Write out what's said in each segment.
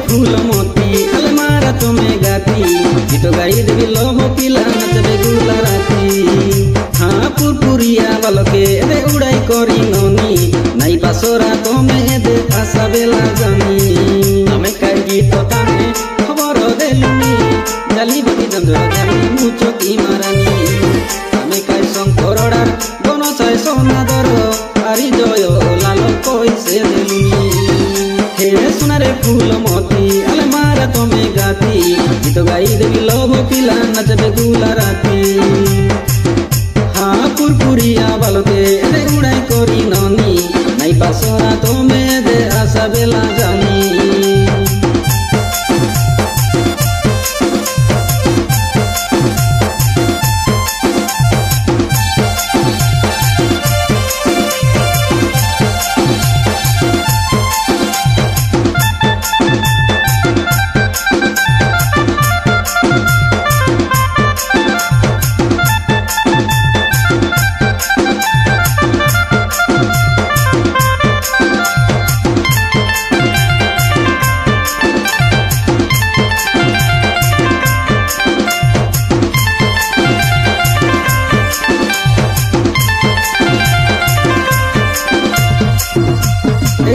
फूल मोती अलमारा तुम्हें गाती गीत गाई देवी लोभ पिला नचबे गुला राती। हाँ पुरपुरिया बालके दे उड़ाई करी ननी नाई पासरा तुम्हें दे आशा बेला जानी हमें काई गीत ताने खबर देलुनी जाली बती जंजरा जानी मुचो की मारानी हमें काई शंकरडार गण चाय सोनादर आरी जय लाल पैसे देलुनी हे सुनारे फूल मोती अलमारा तुम्हें गाती गीत गाई देवी लोभ पिला नचबे गुला राती। हाँ पुरपुरिया बालके दे उड़ाई करी ननी नाई पासरा तुम्हें दे आशा बेला जानी।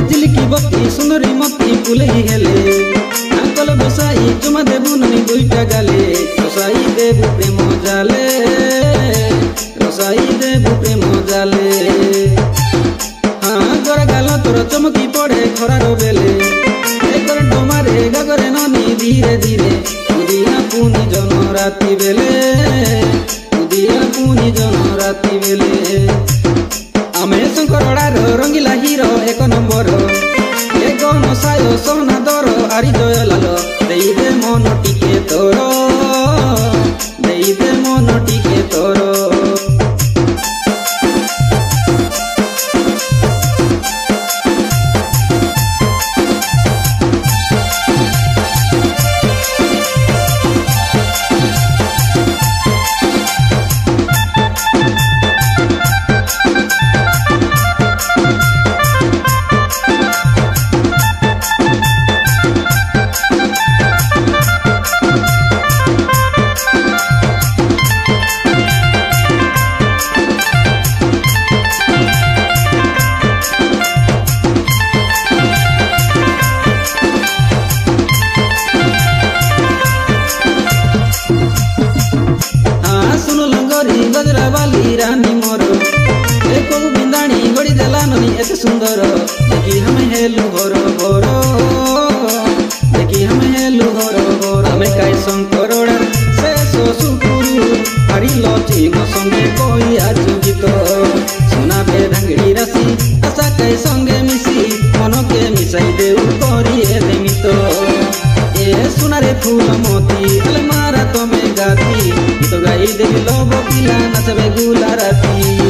चिलिकी बत्ती सुंदरी मती फुले हेले आंकल बसाई चुमा देबु ननी दुईटा गाले रसाई देबु प्रेम जाले रसाई देबु प्रेम जाले। हाँ गोरा गाल तोर चमकी पड़े खरार बेले एकर डोमारे गागरे ननी धीरे धीरे उदिया पुनी जन राती बेले उदिया पुनी जन राती बेले आमे शंकरडार रंगीला हीरो एक नंबर एक नसाय सोना दर आरी जय लाल देई दे मन टिके तोर देई दे मन टिके तोर। गजरा वाली रानी मोर एक बिंदाणी गड़ी देला ननी एते सुंदर देखी हमें हेलु घर घर देखी हमें हेलु घर घर हमें काई शंकरडा से सुकुरु हरी लची मो संगे कोई आज गीत सुना बे ढंगड़ी राशि आशा काई संगे मिसी मन के मिसाई देउ करी ए मित ए सुनारे फूल मोती अलमारा तुम्हें गाती गीत गाई देवी लोभ पिला नचबे गुला राती।